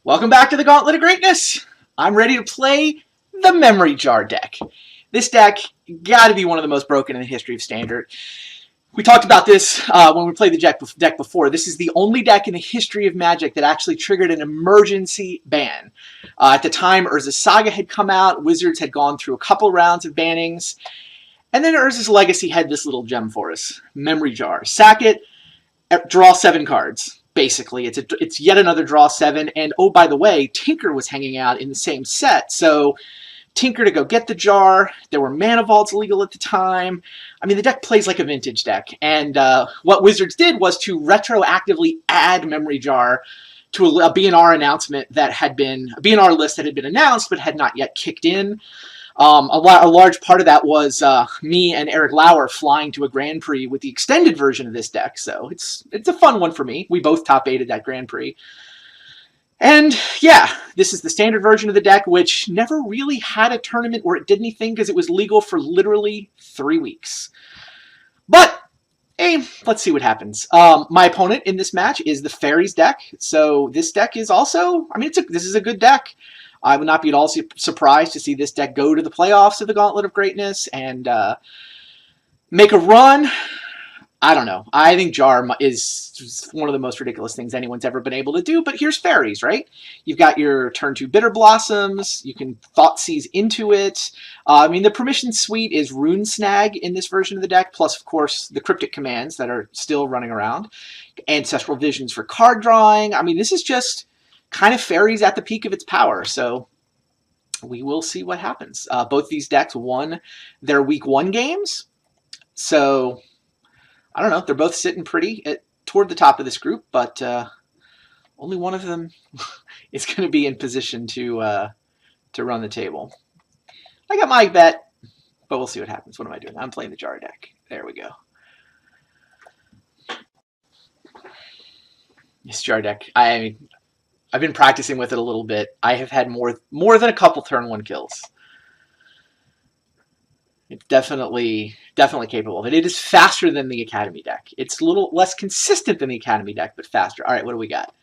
Welcome back to the Gauntlet of Greatness. I'm ready to play the Memory Jar deck. This deck got to be one of the most broken in the history of Standard. We talked about this when we played the deck before. This is the only deck in the history of Magic that actually triggered an emergency ban. At the time, Urza's Saga had come out. Wizards had gone through a couple rounds of bannings. And then Urza's Legacy had this little gem for us. Memory Jar. Sack it, draw 7 cards. Basically, it's yet another draw 7, and oh, by the way, Tinker was hanging out in the same set, so Tinker to go get the jar. There were mana vaults legal at the time. I mean, the deck plays like a vintage deck, and what Wizards did was to retroactively add Memory Jar to a BNR announcement that had been a BNR list that had been announced but had not yet kicked in. A large part of that was me and Eric Lauer flying to a Grand Prix with the extended version of this deck, so it's a fun one for me. We both top 8'd that Grand Prix. And yeah, this is the standard version of the deck, which never really had a tournament where it did anything because it was legal for literally 3 weeks. But hey, let's see what happens. My opponent in this match is the Fairies deck, so this deck is also, I mean, this is a good deck. I would not be at all surprised to see this deck go to the playoffs of the Gauntlet of Greatness and make a run. I don't know. I think Jar is one of the most ridiculous things anyone's ever been able to do, but here's Fairies, right? You've got your turn 2 Bitter Blossoms. You can Thoughtseize into it. I mean, the permission suite is Rune Snag in this version of the deck, plus, of course, the cryptic commands that are still running around. Ancestral Visions for card drawing. I mean, this is just kind of Fairies at the peak of its power, so we will see what happens. Both these decks won their Week 1 games, so I don't know. They're both sitting pretty toward the top of this group, but only one of them is going to be in position to run the table. I got my bet, but we'll see what happens. What am I doing? I'm playing the Jar deck. There we go. This Jar deck, I've been practicing with it a little bit. I have had more than a couple turn 1 kills. It's definitely capable of it. It is faster than the Academy deck. It's a little less consistent than the Academy deck, but faster. All right, what do we got?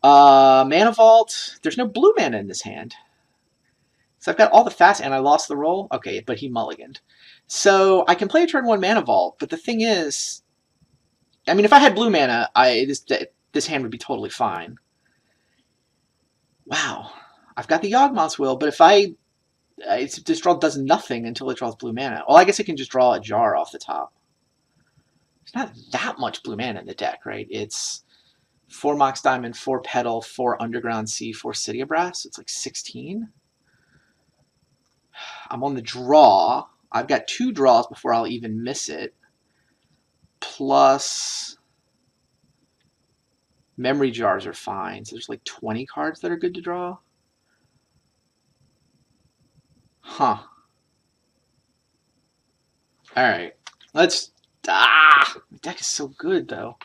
Mana Vault. There's no blue mana in this hand. So I've got all the fast, and I lost the roll? Okay, but he mulliganed. So I can play a turn 1 Mana Vault, but the thing is, I mean, if I had blue mana, this hand would be totally fine. Wow. I've got the Yawgmoth's Will, but if this draw does nothing until it draws blue mana. Well, I guess it can just draw a jar off the top. There's not that much blue mana in the deck, right? It's 4 Mox Diamond, 4 Petal, 4 Underground Sea, 4 City of Brass. It's like 16. I'm on the draw. I've got 2 draws before I'll even miss it. Plus, Memory Jars are fine. So there's like 20 cards that are good to draw. Huh. Alright. The deck is so good, though.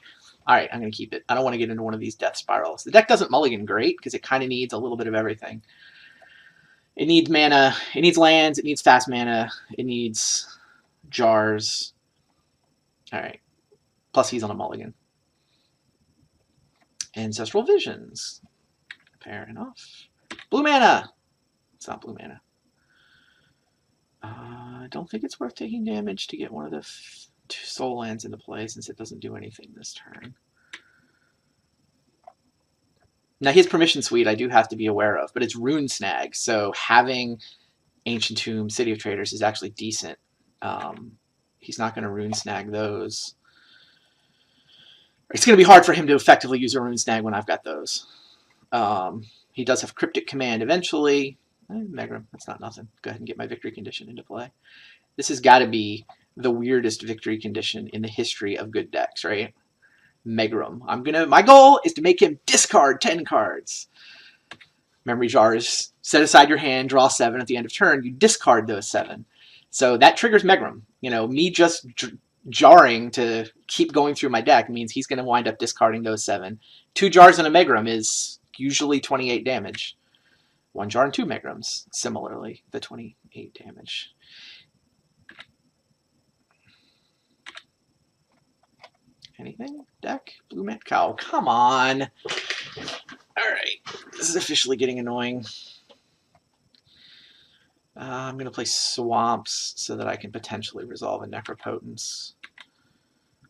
Alright, I'm going to keep it. I don't want to get into one of these death spirals. The deck doesn't mulligan great, because it kind of needs a little bit of everything. It needs mana. It needs lands. It needs fast mana. It needs jars. Alright. Plus, he's on a mulligan. Ancestral Visions. Fair enough. Blue mana! It's not blue mana. I don't think it's worth taking damage to get one of the 2 soul lands into play since it doesn't do anything this turn. Now his permission suite I do have to be aware of, but it's Rune Snag, so having Ancient Tomb, City of Traders is actually decent. He's not going to Rune Snag those. It's going to be hard for him to effectively use a Rune Snag when I've got those. He does have Cryptic Command eventually. Megrim, that's not nothing. Go ahead and get my victory condition into play. This has got to be the weirdest victory condition in the history of good decks, right? Megrim. My goal is to make him discard 10 cards. Memory Jars. Set aside your hand, draw 7 at the end of turn. You discard those 7. So that triggers Megrim. You know, me just jarring to keep going through my deck means he's going to wind up discarding those 7. 2 jars and a Megrim is usually 28 damage. 1 jar and 2 Megrims, similarly, the 28 damage. Anything? Deck? Blue man? Cow. Come on. Alright. This is officially getting annoying. I'm going to play Swamps so that I can potentially resolve a Necropotence.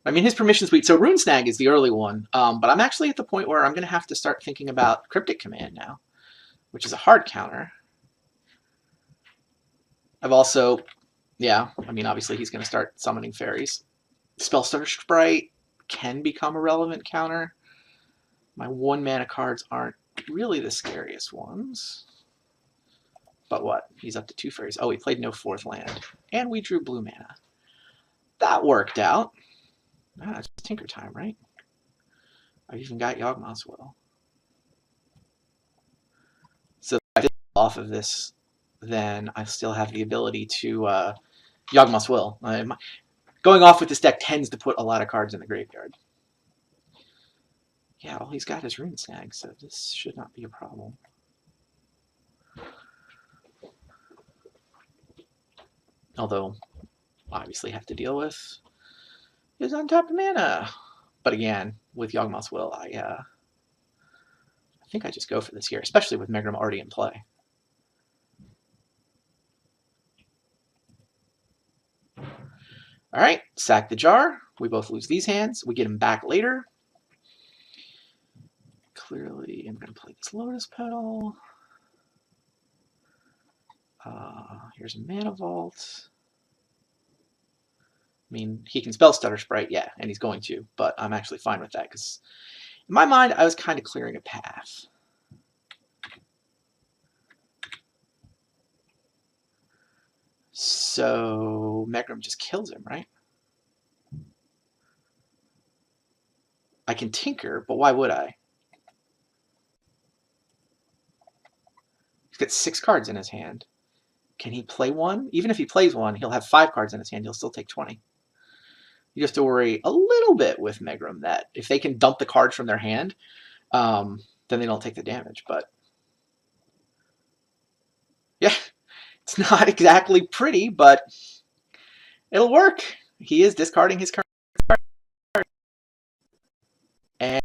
I mean, his permission suite. So Rune Snag is the early one, but I'm actually at the point where I'm going to have to start thinking about Cryptic Command now, which is a hard counter. I've also, yeah, I mean, obviously he's going to start summoning fairies. Spellstutter Sprite can become a relevant counter. My 1-mana cards aren't really the scariest ones. But what? He's up to 2 fairies. Oh, he played no 4th land. And we drew blue mana. That worked out. Ah, it's Tinker time, right? I've even got Yawgmoth's Will. So if I did off of this, then I still have the ability to Yawgmoth's Will. Going off with this deck tends to put a lot of cards in the graveyard. Yeah, all he's got is Rune Snag, so this should not be a problem. Although, obviously have to deal with his untapped mana. But again, with Yawgmoth's Will, I think I just go for this here, especially with Megrim already in play. All right, sack the jar. We both lose these hands. We get them back later. Clearly, I'm going to play this Lotus Petal. Here's a Mana Vault. I mean, he can spell Stutter Sprite, yeah, and he's going to, but I'm actually fine with that because in my mind, I was kind of clearing a path. So Megrim just kills him, right? I can tinker, but why would I? He's got 6 cards in his hand. Can he play one? Even if he plays one, he'll have 5 cards in his hand. He'll still take 20. You have to worry a little bit with Megrim that if they can dump the cards from their hand, then they don't take the damage. But yeah, it's not exactly pretty, but it'll work. He is discarding his card. And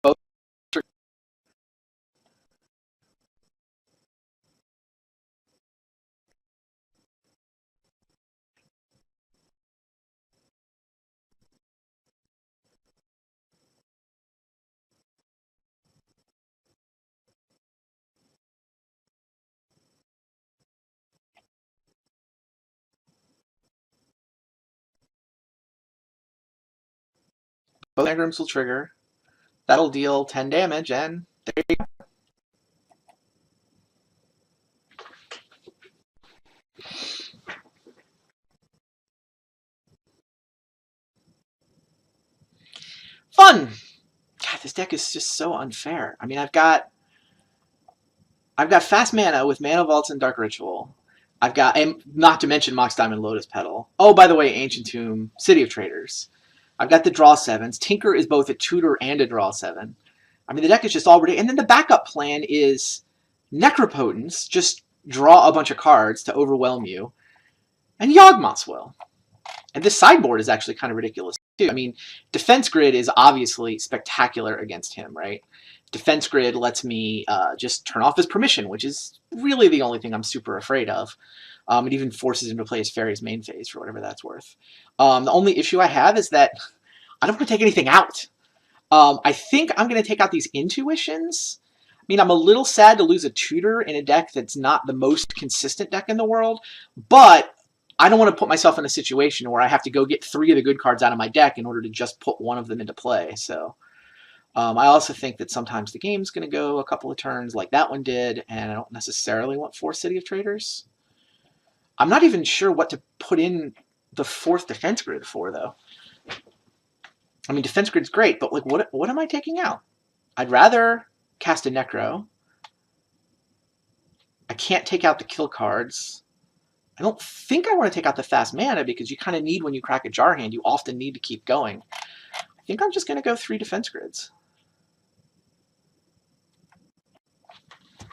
both Megrims will trigger. That'll deal 10 damage, and there you go. Fun! God, this deck is just so unfair. I mean, I've got fast mana with Mana Vaults and Dark Ritual. I've got, and not to mention Mox Diamond Lotus Petal. Oh, by the way, Ancient Tomb, City of Traders. I've got the draw 7s. Tinker is both a tutor and a draw 7. I mean, the deck is just already, and then the backup plan is Necropotence, just draw a bunch of cards to overwhelm you, and Yawgmoth's Will. And this sideboard is actually kind of ridiculous too. I mean, Defense Grid is obviously spectacular against him, right? Defense Grid lets me just turn off his permission, which is really the only thing I'm super afraid of. It even forces him to play his Fairies main phase for whatever that's worth. The only issue I have is that I don't want to take anything out. I think I'm going to take out these Intuitions. I mean, I'm a little sad to lose a tutor in a deck that's not the most consistent deck in the world, but I don't want to put myself in a situation where I have to go get 3 of the good cards out of my deck in order to just put one of them into play. So I also think that sometimes the game's going to go a couple of turns like that one did, and I don't necessarily want 4 City of Traders. I'm not even sure what to put in the 4th Defense Grid for, though. I mean, Defense Grid's great, but like, what am I taking out? I'd rather cast a Necro. I can't take out the kill cards. I don't think I want to take out the fast mana because you kind of need, when you crack a jar hand, you often need to keep going. I think I'm just going to go 3 Defense Grids.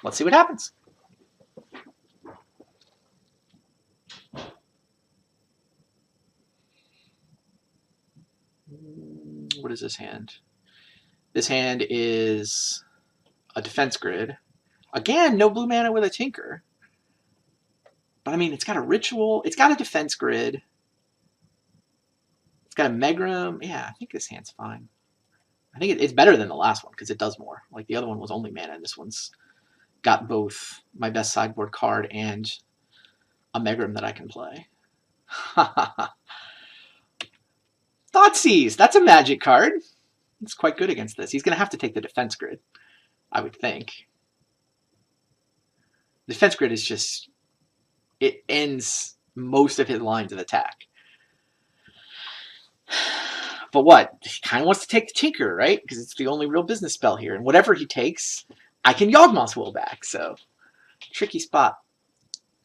Let's see what happens. What is this hand? This hand is a defense grid. Again, no blue mana with a Tinker. But I mean, it's got a ritual. It's got a defense grid. It's got a Megrim. Yeah, I think this hand's fine. I think it's better than the last one because it does more. Like the other one was only mana, and this one's got both my best sideboard card and a Megrim that I can play. Thoughtseize. That's a magic card. It's quite good against this. He's going to have to take the defense grid, I would think. The defense grid is just... it ends most of his lines of attack. But what? He kind of wants to take the Tinker, right? Because it's the only real business spell here. And whatever he takes, I can Yawgmoth's Will back. So, tricky spot.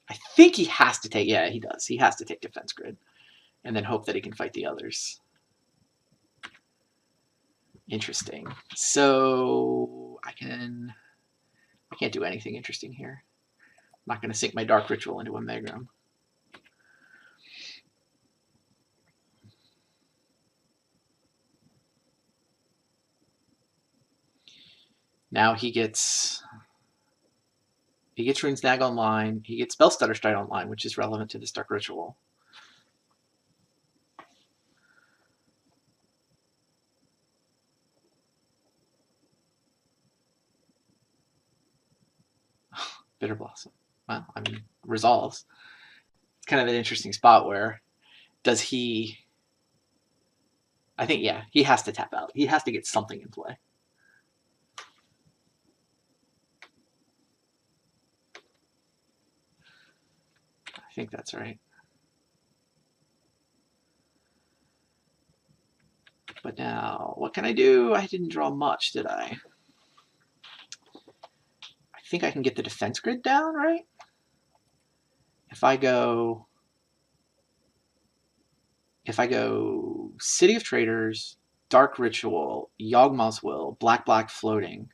I think he has to take... yeah, he does. He has to take defense grid. And then hope that he can fight the others. Interesting. So, I can't do anything interesting here. I'm not going to sink my Dark Ritual into a Megrim. Now he gets Rune Snag online. He gets Spell Stutter Stride online, which is relevant to this Dark Ritual. Bitter Blossom. Well, I mean, resolves. It's kind of an interesting spot where does he... I think, yeah, he has to tap out. He has to get something in play. I think that's right. But now, what can I do? I didn't draw much, did I? I think I can get the defense grid down, right? If I go City of Traders, Dark Ritual, Yawgmoth's Will, Black floating,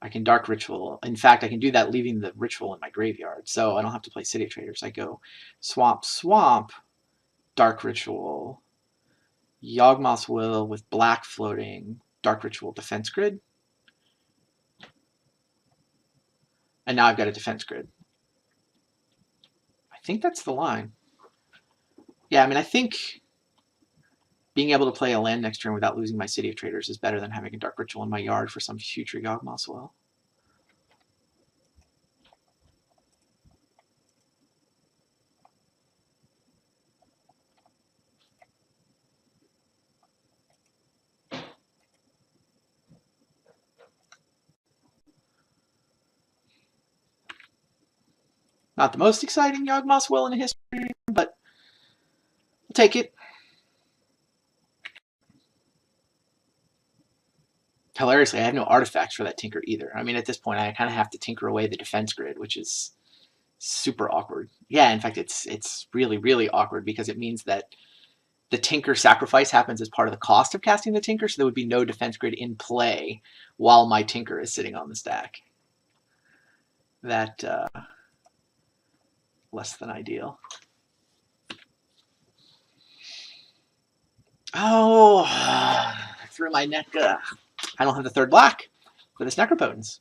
I can Dark Ritual. In fact, I can do that leaving the ritual in my graveyard, so I don't have to play City of Traders. I go Swamp, Dark Ritual, Yawgmoth's Will with Black floating, Dark Ritual, defense grid. And now I've got a defense grid. I think that's the line. Yeah, I mean, I think being able to play a land next turn without losing my City of Traders is better than having a Dark Ritual in my yard for some future Yawgmoth's Will. Not the most exciting Yawgmoth's Will in history, but I'll take it. Hilariously, I have no artifacts for that Tinker either. I mean, at this point, I kind of have to tinker away the defense grid, which is super awkward. Yeah, in fact, it's really, really awkward because it means that the Tinker sacrifice happens as part of the cost of casting the Tinker, so there would be no defense grid in play while my Tinker is sitting on the stack. That, less than ideal. Oh, I threw my neck. I don't have the third black for this Necropotence.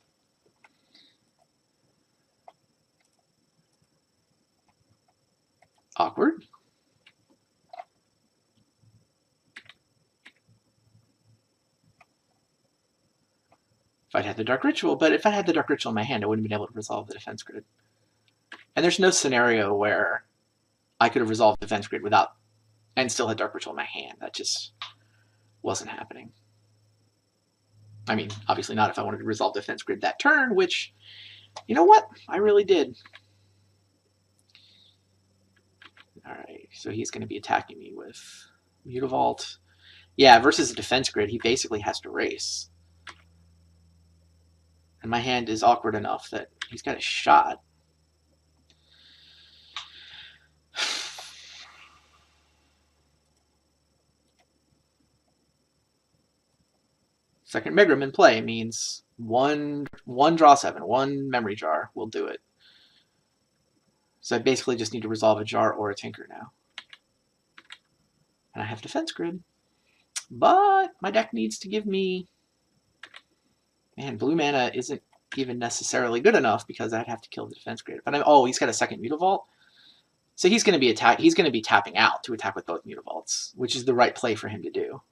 Awkward. If I'd had the Dark Ritual, but if I had the Dark Ritual in my hand, I wouldn't have been able to resolve the defense grid. And there's no scenario where I could have resolved the defense grid without and still had Dark Ritual in my hand. That just wasn't happening. I mean, obviously not if I wanted to resolve defense grid that turn, which, you know what? I really did. All right, so he's going to be attacking me with Mutavault. Yeah, versus a defense grid, he basically has to race. And my hand is awkward enough that he's got a shot. Second Megrim in play means one draw 7, one memory jar will do it. So I basically just need to resolve a jar or a Tinker now. And I have defense grid. But my deck needs to give me Man, blue mana isn't even necessarily good enough because I'd have to kill the defense grid. But oh, he's got a second Mutavault. So he's going to be He's going to be tapping out to attack with both Mutavaults, which is the right play for him to do.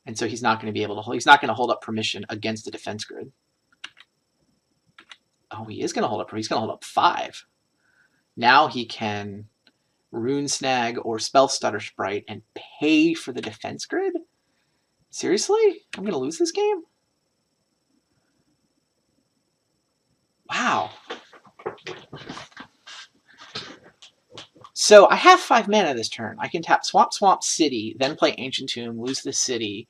And so he's not going to be able to. He's not going to hold up permission against the defense grid. Oh, he is going to hold up. He's going to hold up 5. Now he can Rune Snag or Spell Stutter Sprite and pay for the defense grid. Seriously, I'm going to lose this game. Wow. So I have 5 mana this turn. I can tap Swamp City, then play Ancient Tomb, lose the city,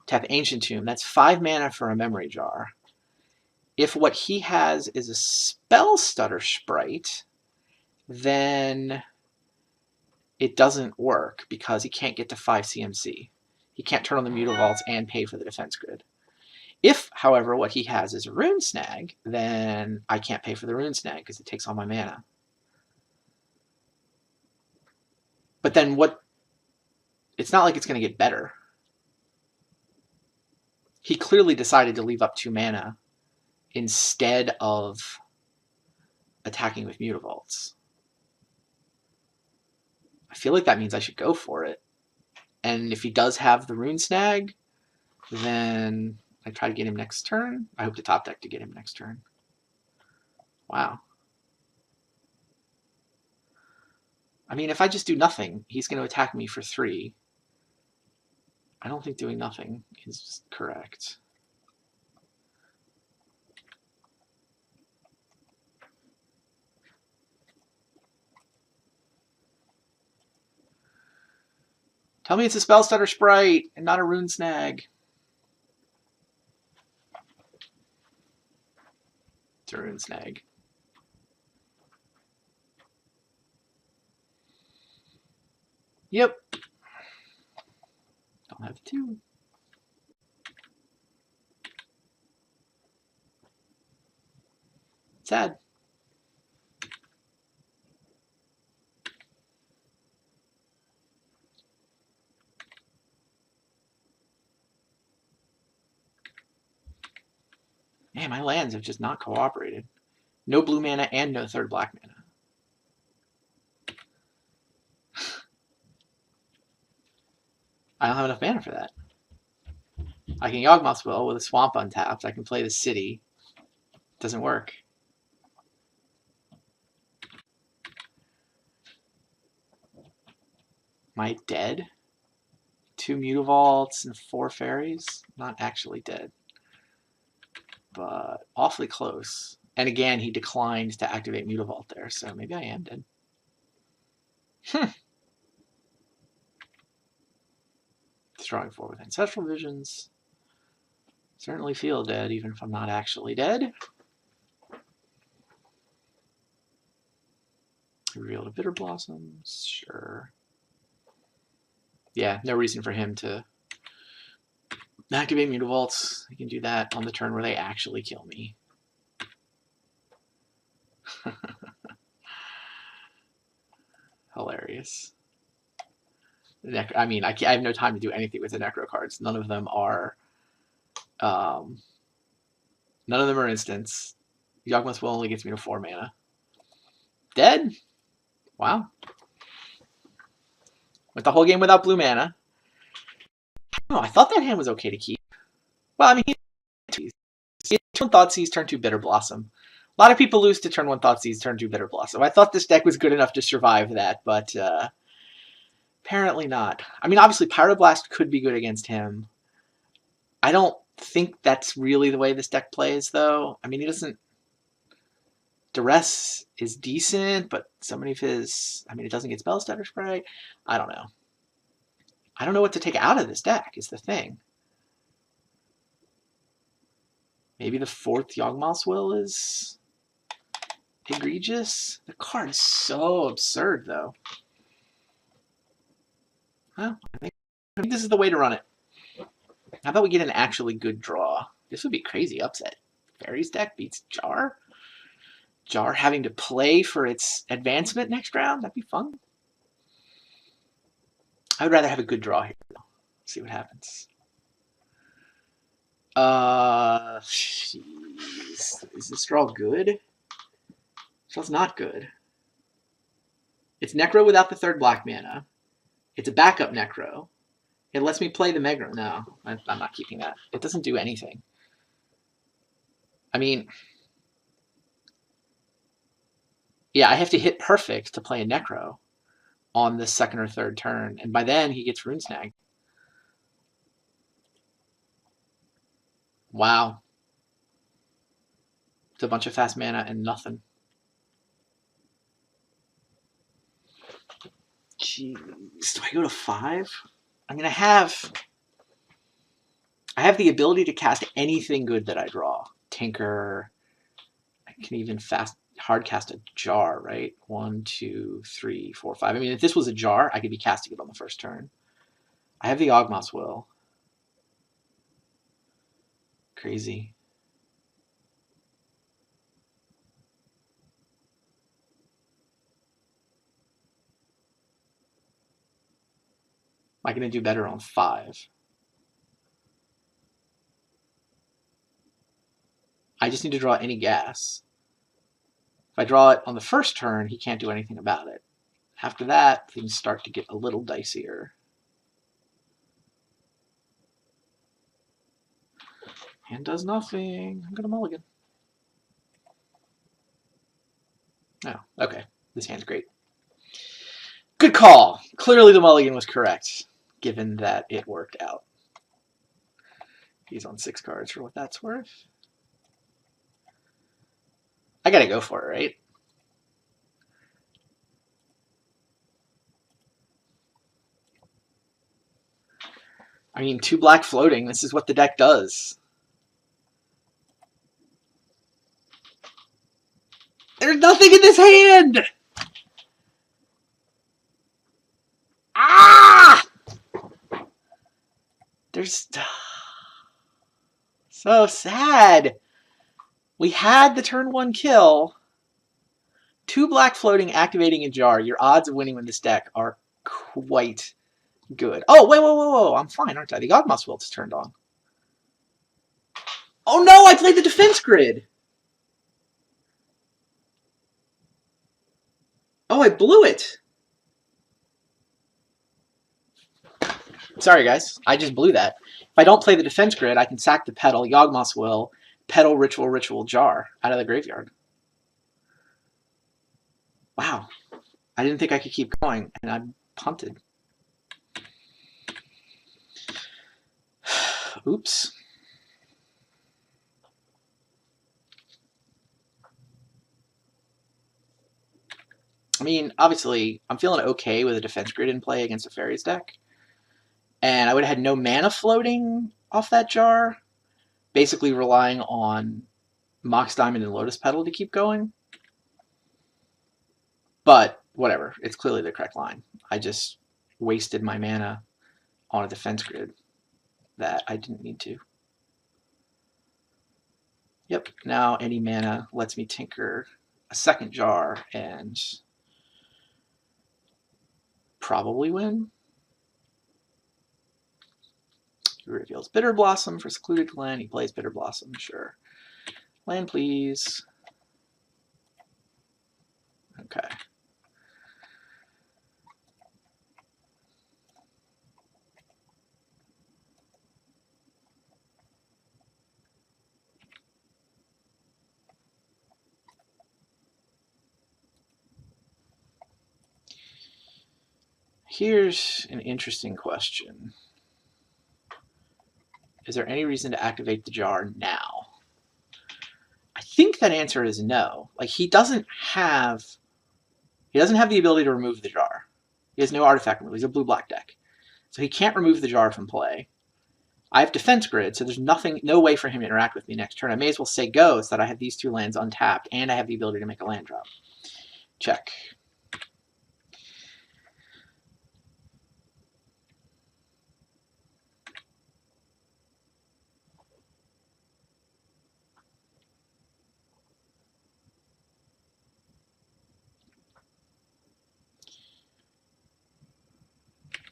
tap Ancient Tomb. That's 5 mana for a Memory Jar. If what he has is a Spell Stutter Sprite, then it doesn't work because he can't get to 5 CMC. He can't turn on the Mutavaults and pay for the defense grid. If, however, what he has is a Rune Snag, then I can't pay for the Rune Snag because it takes all my mana. But then what? It's not like it's going to get better. He clearly decided to leave up 2 mana instead of attacking with Mutavaults. I feel like that means I should go for it. And if he does have the Rune Snag, then I try to get him next turn. I hope to top deck to get him next turn. Wow. I mean, if I just do nothing, he's going to attack me for 3. I don't think doing nothing is correct. Tell me it's a Spell Stutter Sprite and not a Rune Snag. It's a Rune Snag. Yep. Don't have 2. Sad. Man, my lands have just not cooperated. No blue mana and no 3rd black mana. I don't have enough mana for that. I can Yawgmoth's Will with a Swamp untapped. I can play the city. Doesn't work. Am I dead? 2 Mutavaults and 4 Fairies? Not actually dead. But awfully close. And again, he declined to activate Mutavault there, so maybe I am dead. Destroying 4 with Ancestral Visions. Certainly feel dead, even if I'm not actually dead. Reveal to Bitter Blossoms, sure. Yeah, no reason for him to activate Mutavaults. He can do that on the turn where they actually kill me. Hilarious. I mean, I have no time to do anything with the Necro cards. None of them are instants. Yawgmoth's Will only gets me to 4 mana. Dead? Wow. Went the whole game without blue mana. Oh, I thought that hand was okay to keep. Well, I mean, he turn Thoughtseize, turn 2 Bitter Blossom. A lot of people lose to turn 1 Thoughtseize, turn 2 Bitter Blossom. I thought this deck was good enough to survive that, but apparently not. I mean, obviously, Pyroblast could be good against him. I don't think that's really the way this deck plays, though. I mean, he doesn't... Duress is decent, but so many of his... I mean, it doesn't get Spell Stutter Sprite. I don't know. I don't know what to take out of this deck, is the thing. Maybe the 4th Yawgmoth's Will is egregious. The card's so absurd, though. Well, I think this is the way to run it. How about we get an actually good draw? This would be crazy upset. Fairies deck beats Jar? Jar having to play for its advancement next round? That'd be fun. I would rather have a good draw here, though. See what happens. Jeez. Is this draw good? This draw's not good. It's Necro without the 3rd black mana. It's a backup Necro. It lets me play the Megro. No, I'm not keeping that. It doesn't do anything. I mean, yeah, I have to hit perfect to play a Necro on the 2nd or 3rd turn, and by then he gets Rune Snag. Wow. It's a bunch of fast mana and nothing. Jeez, do I go to 5? I mean, I have the ability to cast anything good that I draw. Tinker. I can even hard cast a jar, right? 1, 2, 3, 4, 5. I mean, if this was a jar, I could be casting it on the 1st turn. I have the Ogmoth's Will. Crazy. Am I going to do better on 5? I just need to draw any gas. If I draw it on the 1st turn, he can't do anything about it. After that, things start to get a little dicier. Hand does nothing. I'm going to mulligan. Oh, okay. This hand's great. Good call. Clearly the mulligan was correct, given that it worked out. He's on 6 cards for what that's worth. I gotta go for it, right? I mean, 2 black floating. This is what the deck does. There's nothing in this hand! Ah! There's... So sad. We had the turn 1 kill. 2 black floating activating a jar. Your odds of winning with this deck are quite good. Oh, wait, whoa. I'm fine, aren't I? The Ogmoth's Will is turned on. Oh no, I played the defense grid. Oh, I blew it. Sorry, guys. I just blew that. If I don't play the defense grid, I can sack the Petal, Yawgmoth's Will, Petal, Ritual, Jar out of the graveyard. Wow. I didn't think I could keep going, and I punted. Oops. I mean, obviously, I'm feeling okay with a defense grid in play against a Fairies deck. And I would have had no mana floating off that jar, basically relying on Mox Diamond and Lotus Petal to keep going. But whatever, it's clearly the correct line. I just wasted my mana on a defense grid that I didn't need to. Yep, now any mana lets me tinker a 2nd jar and probably win. He reveals Bitter Blossom for Secluded Glen. He plays Bitter Blossom, sure. Land, please. Okay. Here's an interesting question. Is there any reason to activate the jar now? I think that answer is no. Like, he doesn't have the ability to remove the jar. He has no artifact removal. He's a blue-black deck. So he can't remove the jar from play. I have defense grid, so there's no way for him to interact with me next turn. I may as well say go so that I have these 2 lands untapped, and I have the ability to make a land drop. Check.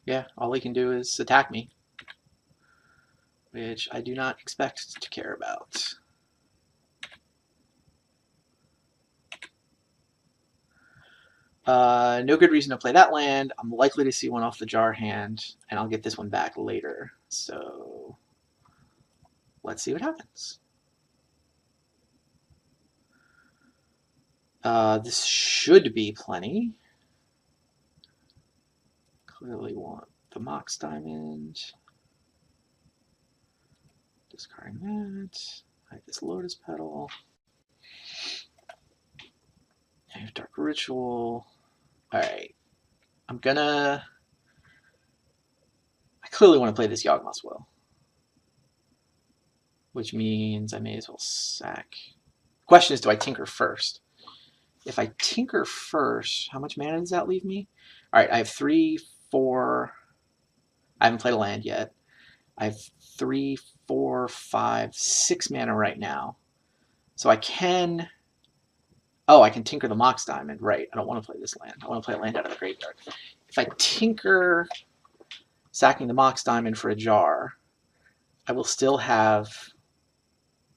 Yeah, all he can do is attack me. which I do not expect to care about. No good reason to play that land. I'm likely to see one off the jar hand, and I'll get this one back later. So let's see what happens. This should be plenty. Clearly want the Mox Diamond. Discarding that. I have this Lotus Petal. I have Dark Ritual. Alright. I clearly want to play this Yawgmoth's Will. Which means I may as well sack. Question is, do I tinker first? If I tinker first, how much mana does that leave me? Alright, I have 3, 4... I haven't played a land yet. I have 3, 4, 5, 6 mana right now. So I can... Oh, I can tinker the Mox Diamond. Right, I don't want to play this land. I want to play a land out of the graveyard. If I tinker sacking the Mox Diamond for a jar, I will still have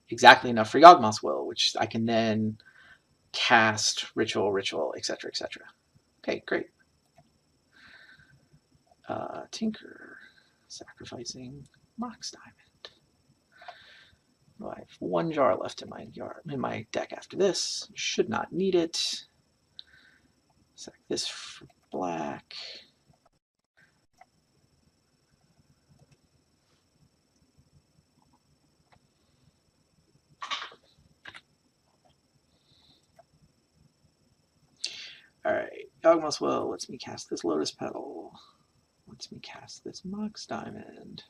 exactly enough for Yawgmoth's Will, which I can then cast Ritual, etc., etc. Okay, great. Tinker, sacrificing Mox Diamond. Well, I have 1 jar left in my deck after this. Should not need it. Sack this for black. Alright, Yawgmoth's Will lets me cast this Lotus Petal. Lets me cast this Mox Diamond.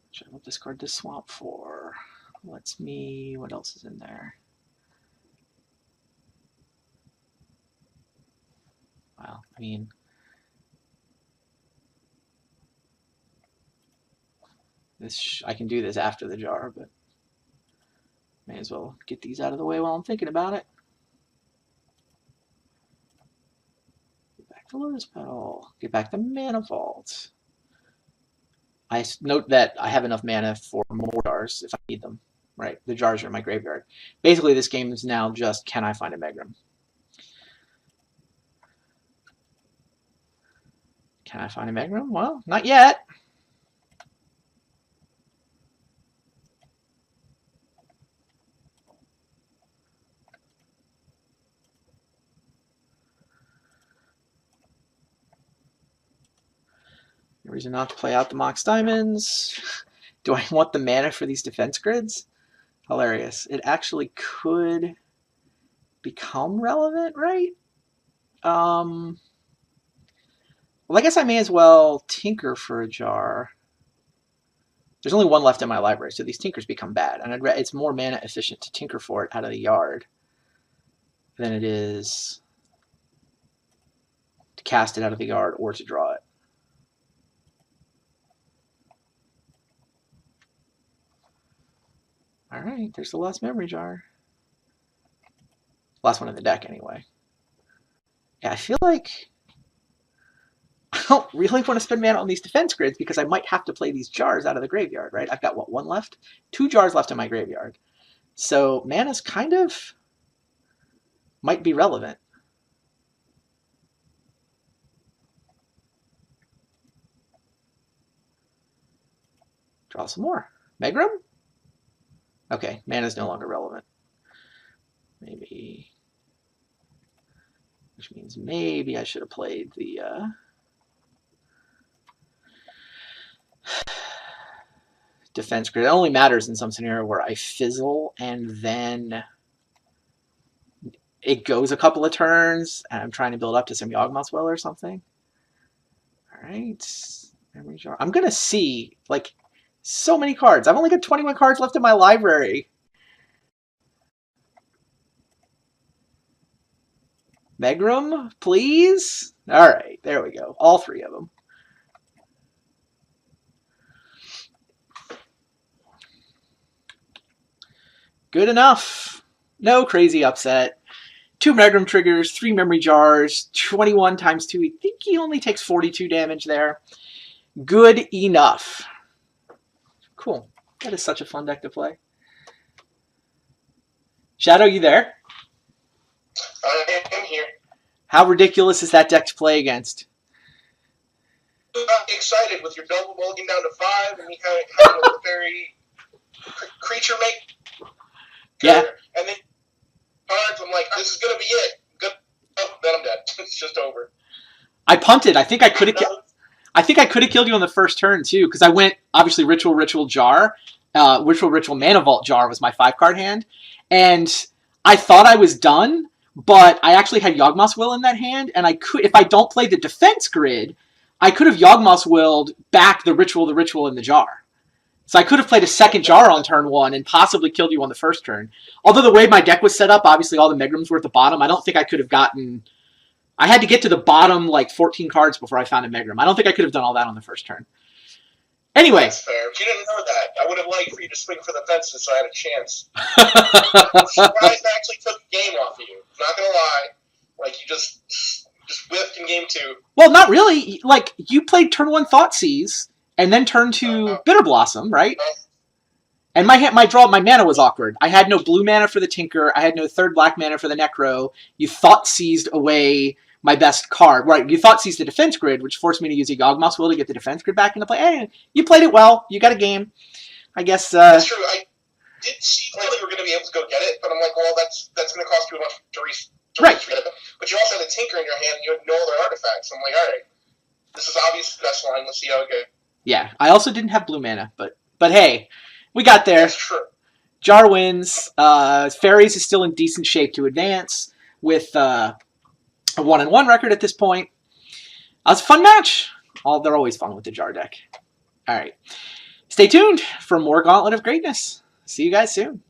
Which I will discard this Swamp for. Lets me... What else is in there? Well, I mean... I can do this after the jar, but... May as well get these out of the way while I'm thinking about it. Get back the Lotus Petal. Get back the Mana Vault. I note that I have enough mana for more jars if I need them. Right, the jars are in my graveyard. Basically, this game is now just, can I find a Megrim? Can I find a Megrim? Well, not yet. No reason not to play out the Mox Diamonds. Do I want the mana for these defense grids? Hilarious. It actually could become relevant, right? Well, I guess I may as well tinker for a jar. There's only 1 left in my library, so these tinkers become bad. And it's more mana efficient to tinker for it out of the yard than it is to cast it out of the yard or to draw it. Alright, there's the last memory jar. Last one in the deck, anyway. Yeah, I feel like I don't really want to spend mana on these defense grids because I might have to play these jars out of the graveyard, right? I've got, what, 1 left? 2 jars left in my graveyard. So mana's kind of might be relevant. Draw some more. Megrim? Okay, mana's no longer relevant. Maybe, which means maybe I should have played the defense grid. It only matters in some scenario where I fizzle and then it goes a couple of turns and I'm trying to build up to some Yawgmoth's Will or something. All right, memory jar. I'm gonna see like so many cards. I've only got 21 cards left in my library. Megrim, please? All right, there we go. All 3 of them. Good enough. No crazy upset. 2 Megrim triggers, 3 memory jars, 21 times 2. I think he only takes 42 damage there. Good enough. cool. That is such a fun deck to play. Shadow, you there? I am here. How ridiculous is that deck to play against? Excited with your double mulligan down to 5, and you have a very creature make. Yeah. And then cards, I'm like, this is gonna be it. Good. Oh, then I'm dead. It's just over. I punted. I think I could have killed you on the first turn too, because I went obviously Ritual Jar, Ritual Mana Vault Jar was my 5-card hand, and I thought I was done, but I actually had Yawgmoth's Will in that hand, and I could, if I don't play the defense grid, I could have Yawgmoth's Willed back the Ritual in the jar. So I could have played a second jar on turn 1 and possibly killed you on the first turn. Although the way my deck was set up, obviously all the Megrams were at the bottom. I don't think I could have gotten... I had to get to the bottom, 14 cards before I found a Megram. I don't think I could have done all that on the first turn. Anyway. That's fair. If you didn't know that, I would have liked for you to swing for the fences so I had a chance. I'm surprised I actually took the game off of you. Not gonna lie. You just whiffed in game 2. Well, not really. You played turn 1 Thoughtseize, and then turn 2 Bitter Blossom, right? And my mana was awkward. I had no blue mana for the Tinker. I had no 3rd black mana for the Necro. You Thoughtseized away my best card. Right, you Thoughtseized the defense grid, which forced me to use a Yawgmoth's Will to get the defense grid back into play. Hey, you played it well. You got a game. I guess... That's true. I did see that you were going to be able to go get it, but I'm like, well, that's going to cost you a bunch to right. But you also had the Tinker in your hand, and you had no other artifacts. So I'm like, all right, this is obviously the best line. Let's see how it goes. Yeah, I also didn't have blue mana, but hey, we got there. That's true. Jar wins. Fairies is still in decent shape to advance with a 1-1 record at this point. That was a fun match. They're always fun with the Jar deck. All right. Stay tuned for more Gauntlet of Greatness. See you guys soon.